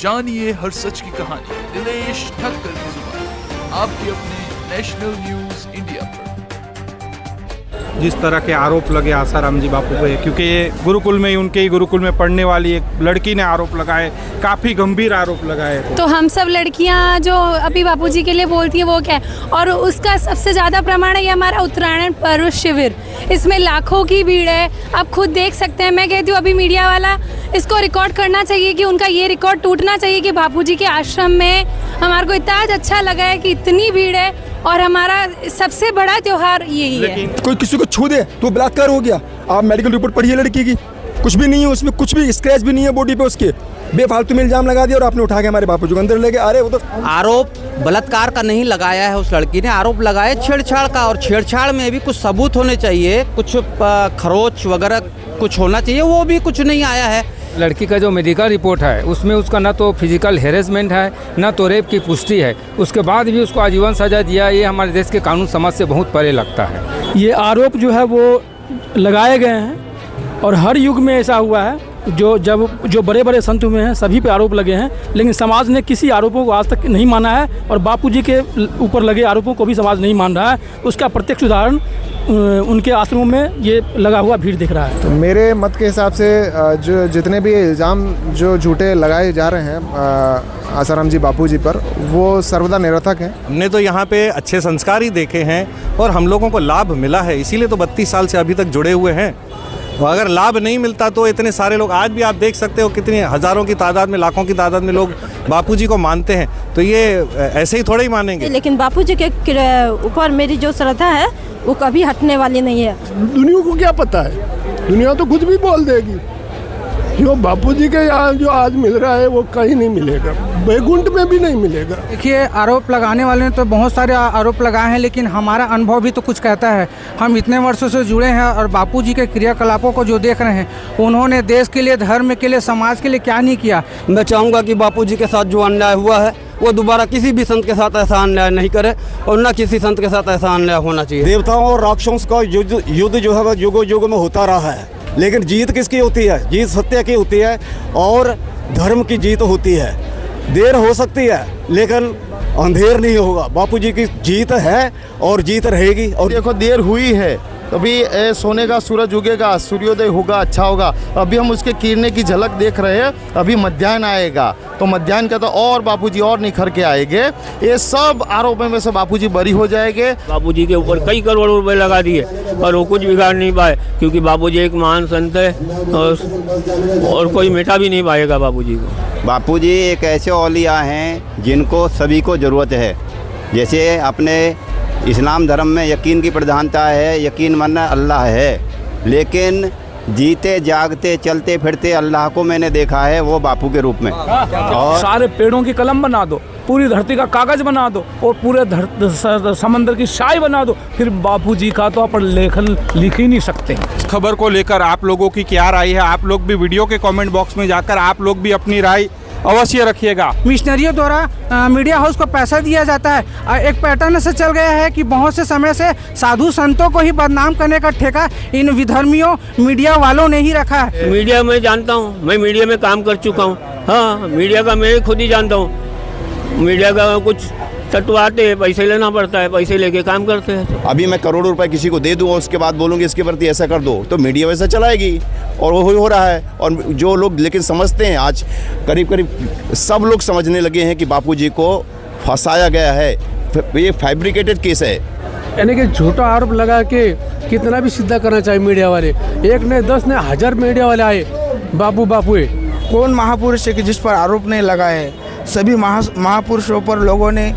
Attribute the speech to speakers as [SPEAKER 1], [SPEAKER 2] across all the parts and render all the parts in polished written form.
[SPEAKER 1] जानिए हर सच की कहानी दिनेश ठक्कर की जुबान, आपके अपने नेशनल न्यूज इंडिया पर।
[SPEAKER 2] जिस तरह के आरोप लगे आसाराम जी बापू पे, क्योंकि ये गुरुकुल में ही, उनके ही गुरुकुल में पढ़ने वाली एक लड़की ने आरोप लगाए, काफ़ी गंभीर आरोप लगाए।
[SPEAKER 3] तो हम सब लड़कियां जो अभी बापूजी के लिए बोलती हैं वो क्या है, और उसका सबसे ज़्यादा प्रमाण है ये हमारा उत्तरायण पर्व शिविर। इसमें लाखों की भीड़ है, आप खुद देख सकते हैं। मैं कहती हूँ अभी मीडिया वाला इसको रिकॉर्ड करना चाहिए कि उनका ये रिकॉर्ड टूटना चाहिए कि बापूजी के आश्रम में हमारे को इतना अच्छा लगा है कि इतनी भीड़ है, और हमारा सबसे बड़ा त्योहार यही है।
[SPEAKER 4] कोई किसी को छू दे तो बलात्कार हो गया। आप मेडिकल रिपोर्ट पढ़िए लड़की की, कुछ भी नहीं है उसमें, कुछ भी स्क्रैच भी नहीं है बॉडी पे उसके। बेफालतू में इल्जाम लगा दिया और आपने उठा के हमारे बापू जी को अंदर ले गए। अरे वो तो
[SPEAKER 5] आरोप बलात्कार का नहीं लगाया है उस लड़की ने, आरोप लगाया छेड़छाड़ का, और छेड़छाड़ में भी कुछ सबूत होने चाहिए, कुछ खरोच वगैरह कुछ होना चाहिए, वो भी कुछ नहीं आया है।
[SPEAKER 6] लड़की का जो मेडिकल रिपोर्ट है उसमें उसका ना तो फिजिकल हेरेसमेंट है, ना तो रेप की पुष्टि है, उसके बाद भी उसको आजीवन सजा दिया। ये हमारे देश के कानून समझ से बहुत परे लगता है।
[SPEAKER 7] ये आरोप जो है वो लगाए गए हैं, और हर युग में ऐसा हुआ है। जो बड़े बड़े संत हुए हैं सभी पे आरोप लगे हैं, लेकिन समाज ने किसी आरोपों को आज तक नहीं माना है, और बापूजी के ऊपर लगे आरोपों को भी समाज नहीं मान रहा है। उसका प्रत्यक्ष उदाहरण उनके आश्रमों में ये लगा हुआ भीड़ दिख रहा है।
[SPEAKER 8] तो मेरे मत के हिसाब से जो जितने भी इल्ज़ाम जो झूठे लगाए जा रहे हैं आसाराम जी बापूजी पर, वो सर्वदा निरर्थक है।
[SPEAKER 9] हमने तो यहाँ पे अच्छे संस्कार ही देखे हैं और हम लोगों को लाभ मिला है, इसीलिए तो 32 साल से अभी तक जुड़े हुए हैं। अगर लाभ नहीं मिलता तो इतने सारे लोग, आज भी आप देख सकते हो कितनी हज़ारों की तादाद में, लाखों की तादाद में लोग बापूजी को मानते हैं, तो ये ऐसे ही थोड़ा ही मानेंगे।
[SPEAKER 10] लेकिन बापूजी के ऊपर मेरी जो श्रद्धा है वो कभी हटने वाली नहीं है।
[SPEAKER 11] दुनिया को क्या पता है, दुनिया तो कुछ भी बोल देगी। जो बापूजी के यहाँ जो आज मिल रहा है वो कहीं नहीं मिलेगा, बैकुंठ में भी नहीं मिलेगा।
[SPEAKER 12] देखिए, आरोप लगाने वाले ने तो बहुत सारे आरोप लगाए हैं, लेकिन हमारा अनुभव भी तो कुछ कहता है। हम इतने वर्षों से जुड़े हैं और बापूजी के क्रियाकलापों को जो देख रहे हैं, उन्होंने देश के लिए, धर्म के लिए, समाज के लिए क्या नहीं किया।
[SPEAKER 13] मैं चाहूँगा कि बापूजी के साथ जो अन्याय हुआ है वो दोबारा किसी भी संत के साथ ऐसा अन्याय नहीं करे, और न किसी संत के साथ ऐसा अन्याय होना चाहिए।
[SPEAKER 14] देवताओं और राक्षसों का युद्ध जो है वो युगों युगों में होता रहा है, लेकिन जीत किसकी होती है? जीत सत्य की होती है और धर्म की जीत होती है। देर हो सकती है लेकिन अंधेर नहीं होगा। बापूजी की जीत है और जीत रहेगी।
[SPEAKER 8] और देखो देर हुई है, अभी सोने का सूरज उगेगा, सूर्योदय होगा, अच्छा होगा। अभी हम उसके किरणें की झलक देख रहे हैं, अभी मध्याह्न आएगा, तो मध्याह्न का तो और बापूजी और निखर के आएंगे। ये सब आरोपों में से बापूजी बरी हो जाएंगे।
[SPEAKER 15] बापूजी के ऊपर कई करोड़ रुपए लगा दिए और वो कुछ बिगाड़ नहीं पाए, क्योंकि बापूजी एक महान संत है और कोई मिटा भी नहीं पाएगा बापूजी को।
[SPEAKER 16] बापूजी एक ऐसे औलिया हैं जिनको सभी को ज़रूरत है। जैसे अपने इस्लाम धर्म में यकीन की प्रधानता है, यकीन मानना अल्लाह है, लेकिन जीते जागते चलते फिरते अल्लाह को मैंने देखा है वो बापू के रूप में।
[SPEAKER 7] और सारे पेड़ों की कलम बना दो, पूरी धरती का कागज बना दो, और पूरे समंदर की शाई बना दो, फिर बापूजी का तो अपन लेखन लिख ही नहीं सकते।
[SPEAKER 2] खबर को लेकर आप लोगों की क्या राय है? आप लोग भी वीडियो के कमेंट बॉक्स में जाकर आप लोग भी अपनी राय अवश्य रखिएगा।
[SPEAKER 12] मिशनरियों द्वारा मीडिया हाउस को पैसा दिया जाता है। एक पैटर्न से चल गया है कि बहुत से समय से साधु संतों को ही बदनाम करने का ठेका इन विधर्मियों मीडिया वालों ने ही रखा है।
[SPEAKER 15] मीडिया में जानता हूँ, मैं मीडिया में काम कर चुका हूँ। हाँ, मीडिया का मैं खुद ही जानता हूँ। मीडिया का कुछ टटवाते हैं, पैसे लेना पड़ता है, पैसे लेके काम करते हैं।
[SPEAKER 14] अभी मैं करोड़ों रुपए किसी को दे दूँ और उसके बाद बोलूँगी इसके प्रति ऐसा कर दो, तो मीडिया वैसा चलाएगी, और वो हो रहा है। और जो लोग लेकिन समझते हैं, आज करीब करीब सब लोग समझने लगे हैं कि बापूजी को फंसाया गया है, ये फैब्रिकेटेड केस है।
[SPEAKER 7] यानी कि झूठा आरोप लगा के कितना भी सीधा करना चाहिए मीडिया वाले। एक ने 10 ने 1000 मीडिया वाले आए, बापू बापू है।
[SPEAKER 5] कौन महापुरुष है कि जिस पर आरोप नहीं लगाया है? सभी महापुरुषों पर लोगों ने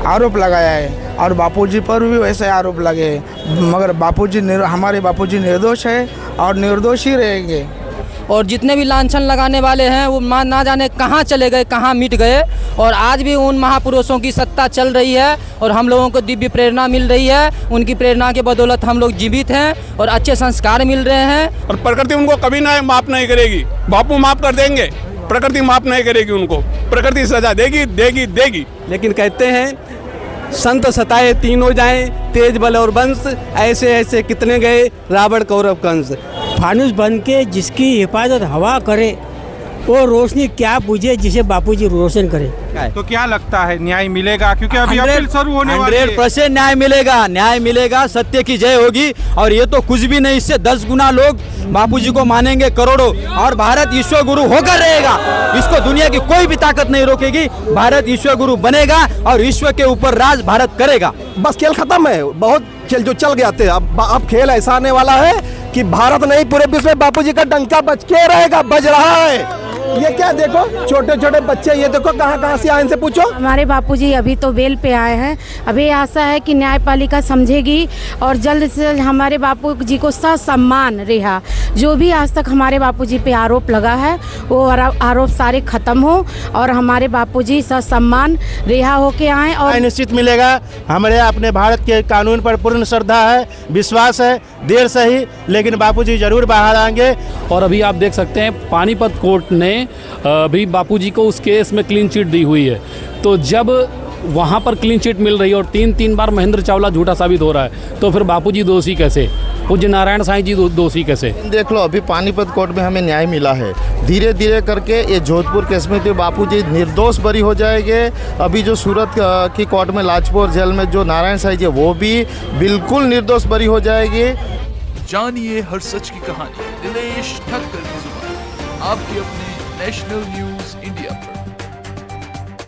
[SPEAKER 5] आरोप लगाया है, और बापूजी पर भी वैसे आरोप लगे हैं, मगर हमारे बापूजी निर्दोष है और निर्दोष ही रहेंगे।
[SPEAKER 17] और जितने भी लांछन लगाने वाले हैं वो ना जाने कहाँ चले गए, कहाँ मिट गए। और आज भी उन महापुरुषों की सत्ता चल रही है और हम लोगों को दिव्य प्रेरणा मिल रही है। उनकी प्रेरणा के बदौलत हम लोग जीवित हैं और अच्छे संस्कार मिल रहे हैं।
[SPEAKER 2] और प्रकृति उनको कभी ना माफ नहीं करेगी। बापू माफ कर देंगे, प्रकृति माफ नहीं करेगी उनको। प्रकृति सजा देगी देगी देगी।
[SPEAKER 13] लेकिन कहते हैं संत सताए तीनों जाएं, तेज बल और वंश, ऐसे ऐसे कितने गए रावण कौरव कंस।
[SPEAKER 18] फानुस बन के जिसकी हिफाजत हवा करे वो रोशनी क्या बुझे जिसे बापूजी रोशन करे।
[SPEAKER 2] तो क्या लगता है न्याय मिलेगा, क्योंकि अभी अपील शुरू होने वाली है।
[SPEAKER 19] 100% न्याय मिलेगा, न्याय मिलेगा, सत्य की जय होगी। और ये तो कुछ भी नहीं, इससे 10 गुना लोग बापूजी को मानेंगे, करोड़ों। और भारत विश्व गुरु होकर रहेगा, इसको दुनिया की कोई भी ताकत नहीं रोकेगी। भारत विश्व गुरु बनेगा और विश्व के ऊपर राज भारत करेगा।
[SPEAKER 14] बस खेल खत्म है, बहुत खेल जो चल गया थे, अब खेल ऐसा आने वाला है कि भारत नहीं पूरे विश्व में बापूजी का डंका बज के रहेगा, बज रहा है। ये क्या देखो, छोटे छोटे बच्चे, ये देखो कहाँ से आए, इनसे पूछो।
[SPEAKER 10] हमारे बापूजी अभी तो बेल पे आए हैं। अभी आशा है कि न्यायपालिका समझेगी और जल्द से जल्द हमारे बापूजी को ससम्मान रिहा। जो भी आज तक हमारे बापूजी पे आरोप लगा है वो आरोप सारे खत्म हो और हमारे बापूजी ससम्मान रिहा होके आए। और
[SPEAKER 19] निश्चित मिलेगा। हमारे अपने भारत के कानून पर पूर्ण श्रद्धा है, विश्वास है। देर सही लेकिन बापूजी जरूर बाहर आएंगे।
[SPEAKER 7] और अभी आप देख सकते हैं पानीपत कोर्ट ने अभी बापूजी को उस केस में क्लीन चिट दी हुई है। तो जब वहाँ पर क्लीन चिट मिल रही है और 3 बार महेंद्र चावला झूठा साबित हो रहा है, तो फिर बापूजी दोषी कैसे, पूज्य नारायण साईं जी दोषी कैसे?
[SPEAKER 8] देख लो, अभी पानीपत कोर्ट में हमें न्याय मिला है। धीरे धीरे करके ये जोधपुर केस में तो बापूजी निर्दोष बरी हो जाएंगे। अभी जो सूरत की कोर्ट में लाजपुर जेल में जो नारायण साईं जी वो भी बिल्कुल निर्दोष बरी हो जाएगी।
[SPEAKER 1] जानिए हर सच की कहानी दिनेश ठक्कर की जुबान, आपके अपने नेशनल न्यूज़